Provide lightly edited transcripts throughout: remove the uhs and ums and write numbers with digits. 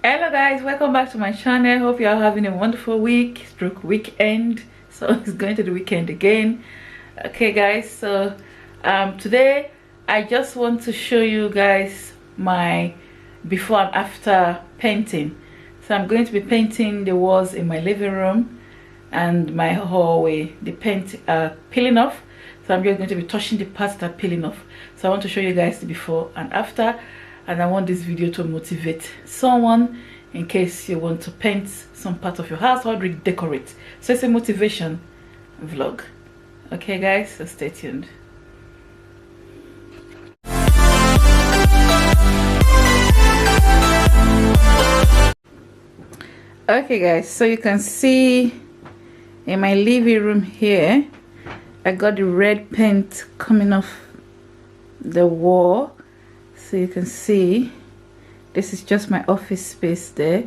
Hello guys, welcome back to my channel. Hope you are having a wonderful weekend. So it's going to the weekend again. Okay guys, so today I just want to show you guys my before and after painting. So I'm going to be painting the walls in my living room and my hallway. The paint peeling off, so I'm just going to be touching the parts that are peeling off. So I want to show you guys the before and after, and I want this video to motivate someone in case you want to paint some part of your house or redecorate. So it's a motivation vlog. Okay guys, so stay tuned. Okay guys, so you can see in my living room here I got the red paint coming off the wall. So you can see this is just my office space there.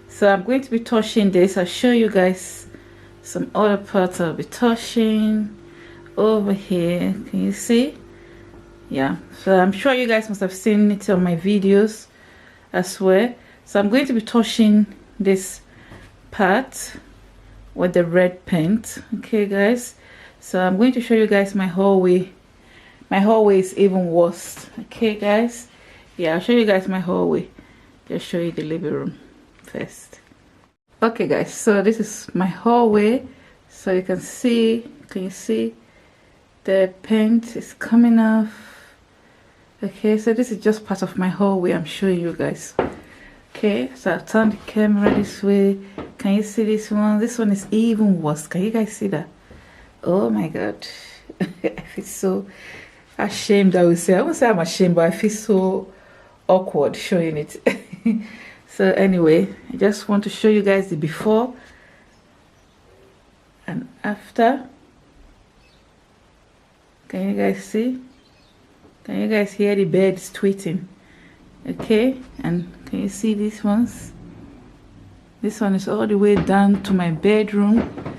So I'm going to be touching this. I'll show you guys some other parts I'll be touching over here. Can you see? Yeah, so I'm sure you guys must have seen it on my videos as well. So I'm going to be touching this part with the red paint. Okay guys, so I'm going to show you guys my hallway. My hallway is even worse. Okay guys, yeah, I'll show you guys my hallway. Just show you the living room first. Okay guys, so this is my hallway. So you can see, can you see the paint is coming off? Okay, so this is just part of my hallway I'm showing you guys. Okay, so I've turned the camera this way. Can you see this one? This one is even worse. Can you guys see that? Oh my god. I feel so ashamed. I won't say I'm ashamed, but I feel so awkward showing it. So anyway, I just want to show you guys the before and after. Can you guys see? Can you guys hear the birds tweeting? Okay, and can you see these ones? This one is all the way down to my bedroom.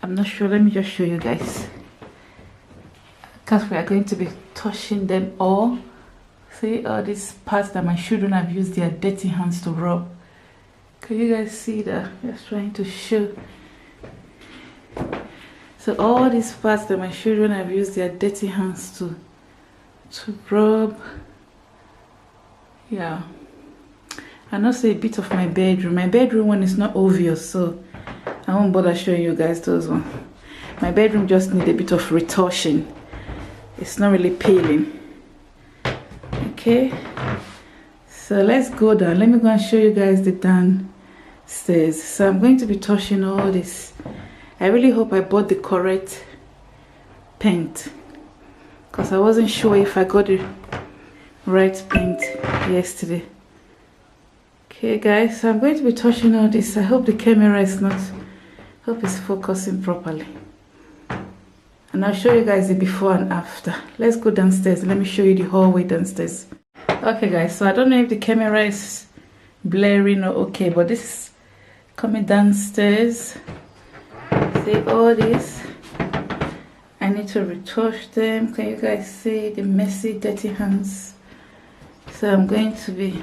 I'm not sure, let me just show you guys, because we are going to be touching them all. See all these parts that my children have used their dirty hands to rub. Can you guys see that? Just trying to show. So all these parts that my children have used their dirty hands to rub. Yeah, and also a bit of my bedroom. My bedroom one is not obvious, so I won't bother showing you guys those ones. My bedroom just need a bit of retouching. It's not really peeling. Okay, so let's go down. Let me go and show you guys the downstairs. So I'm going to be touching all this. I really hope I bought the correct paint, because I wasn't sure if I got the right paint yesterday. Okay guys, so I'm going to be touching all this. I hope the camera is not, hope it's focusing properly, and I'll show you guys the before and after. Let's go downstairs. Let me show you the hallway downstairs. Okay guys, so I don't know if the camera is blaring or okay, but this is coming downstairs. See all this, I need to retouch them. Can you guys see the messy dirty hands? So I'm going to be,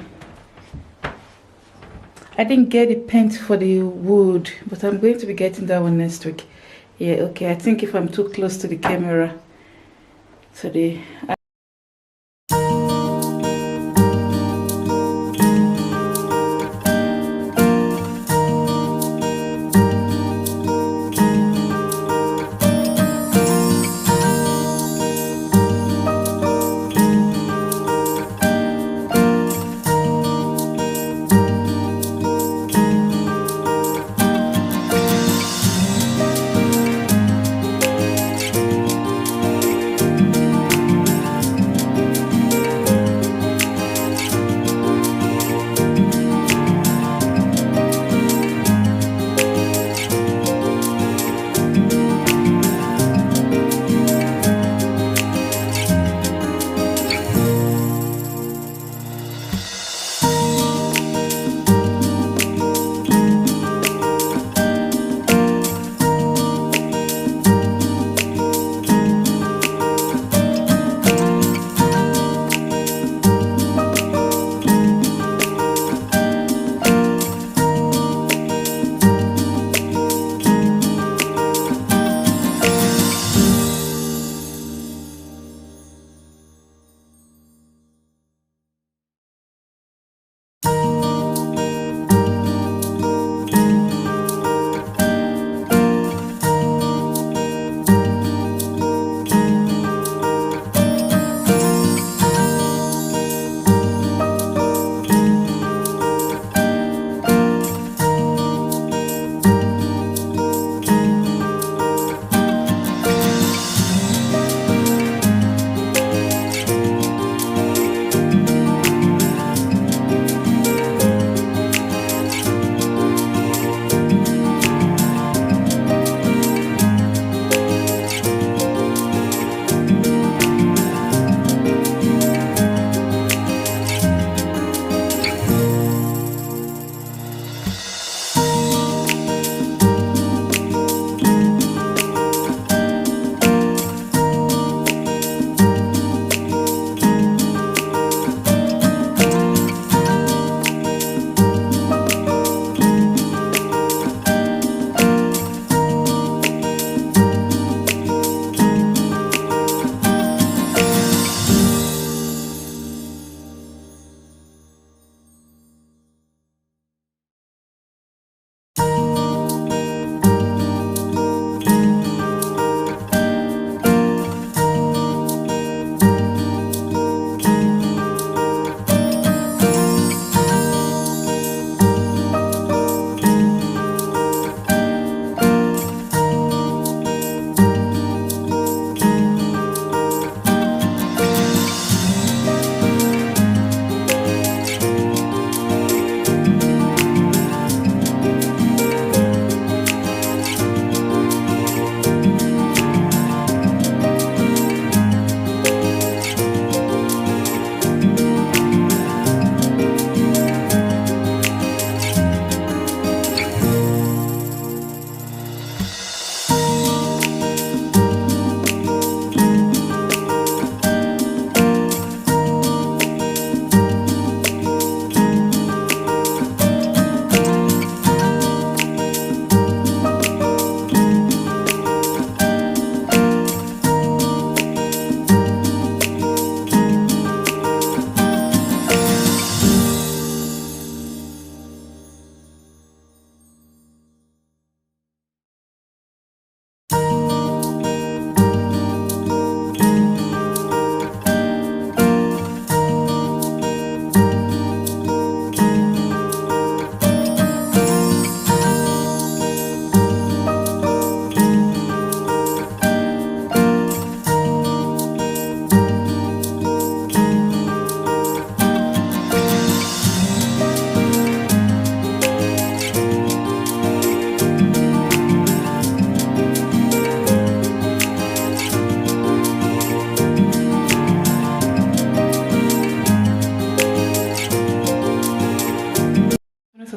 I didn't get the paint for the wood, but I'm going to be getting that one next week. Yeah, okay, I think if I'm too close to the camera today,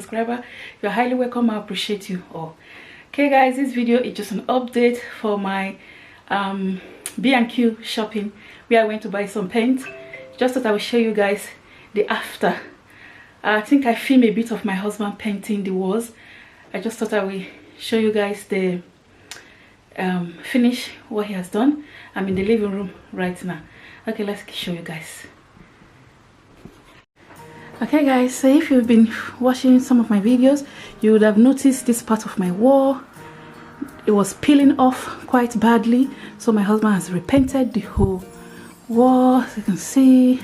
subscriber, you're highly welcome. I appreciate you all. Okay guys, this video is just an update for my B&Q shopping. We are going to buy some paint. Just thought I will show you guys the after. I think I filmed a bit of my husband painting the walls. I just thought I will show you guys the finish, what he has done. I'm in the living room right now. Okay, let's show you guys. Okay guys, so if you've been watching some of my videos, you would have noticed this part of my wall. It was peeling off quite badly, so my husband has repainted the whole wall, as you can see.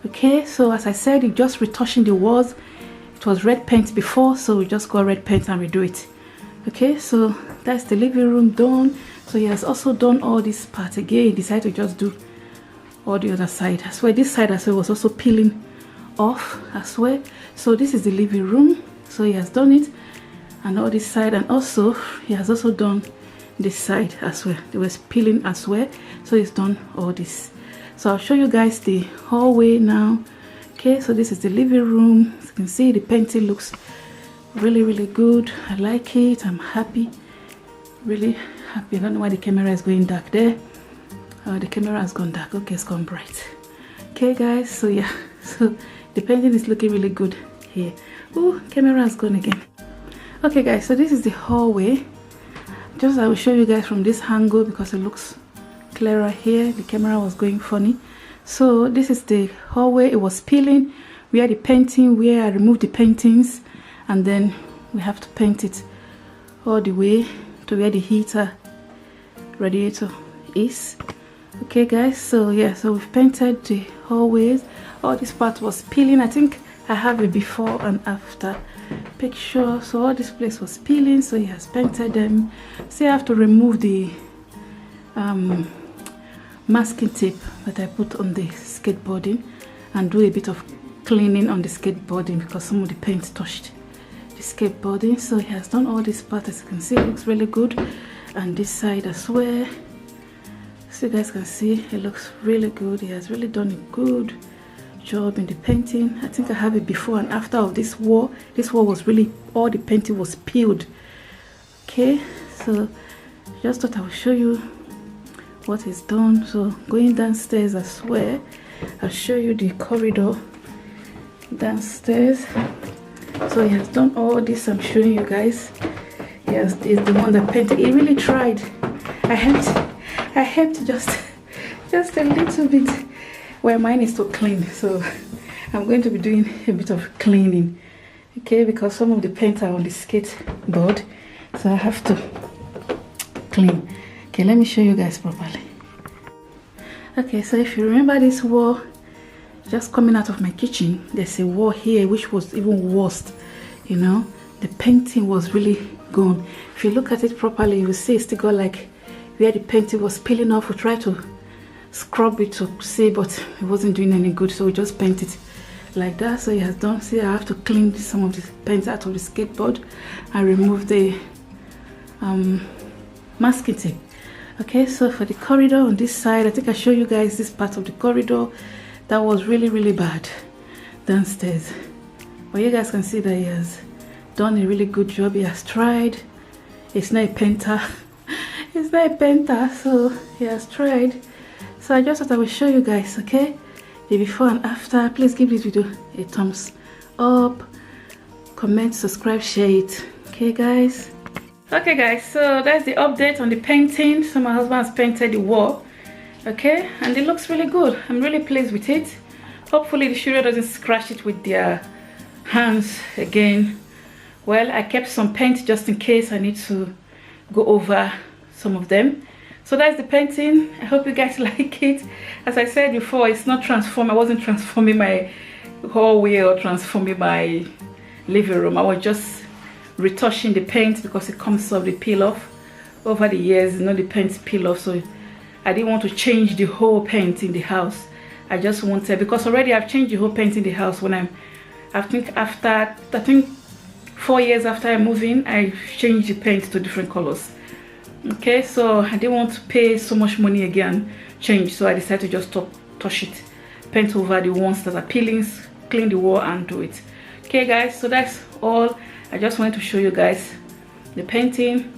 Okay, so as I said, it's just retouching the walls. It was red paint before, so we just got red paint and redo it. Okay, so that's the living room done. So he has also done all this part again. He decided to just do all the other side as well. This side as well was also peeling off as well. So this is the living room, so he has done it, and all this side, and also he has also done this side as well. It was peeling as well, so he's done all this. So I'll show you guys the hallway now. Okay, so this is the living room. As you can see, the painting looks really good. I like it. I'm happy, really happy. I don't know why the camera is going dark there. The camera has gone dark. Okay, it's gone bright. Okay guys, so yeah, so the painting is looking really good here. Oh, camera has gone again. Okay guys, so this is the hallway. Just I will show you guys from this angle because it looks clearer here. The camera was going funny. So this is the hallway. It was peeling. We had the painting where I removed the paintings, and then we have to paint it all the way to where the heater radiator is. Okay guys, so yeah, so we've painted the hallways. All this part was peeling. I think I have a before and after picture. So all this place was peeling, so he has painted them. So I have to remove the masking tape that I put on the skateboarding and do a bit of cleaning on the skateboarding because some of the paint touched the skateboarding. So he has done all this part. As you can see, it looks really good, and this side as well. So you guys can see it looks really good. He has really done a good job in the painting. I think I have a before and after of this wall. This wall was really, all the painting was peeled. Okay, so just thought I would show you what is done. So going downstairs as well, I'll show you the corridor downstairs. So he has done all this. I'm showing you guys. Yes, is the one that painted. He really tried. I helped just a little bit. Well, mine is too clean, so I'm going to be doing a bit of cleaning. Okay, because some of the paint are on the skateboard, so I have to clean. Okay, let me show you guys properly. Okay, so if you remember this wall just coming out of my kitchen, there's a wall here which was even worse. You know, the painting was really gone. If you look at it properly, you will see it's still got like where the painting was peeling off. We tried to scrub it to see, but it wasn't doing any good, so we just painted like that. So he has done. See, I have to clean some of the paint out of the skateboard and remove the masking tape. Okay, so for the corridor on this side, I think I showed you guys this part of the corridor that was really bad downstairs, but you guys can see that he has done a really good job. He has tried. It's not a painter. It's not a painter, so he has tried. So I just thought I would show you guys, okay, the before and after. Please give this video a thumbs up, comment, subscribe, share it. Okay guys. Okay guys, so that's the update on the painting. So my husband has painted the wall, okay, and it looks really good. I'm really pleased with it. Hopefully the children doesn't scratch it with their hands again. Well, I kept some paint just in case I need to go over some of them. So that's the painting. I hope you guys like it. As I said before, it's not transformed. I wasn't transforming my hallway or transforming my living room. I was just retouching the paint because it comes off the peel off over the years. You know, the paint peel off, so I didn't want to change the whole paint in the house. I just wanted, because already I've changed the whole paint in the house when I think 4 years after I moved in, I changed the paint to different colors. Okay, so I didn't want to pay so much money again, change, so I decided to just touch it, paint over the ones that are peelings, clean the wall and do it. Okay guys, so that's all. I just wanted to show you guys the painting.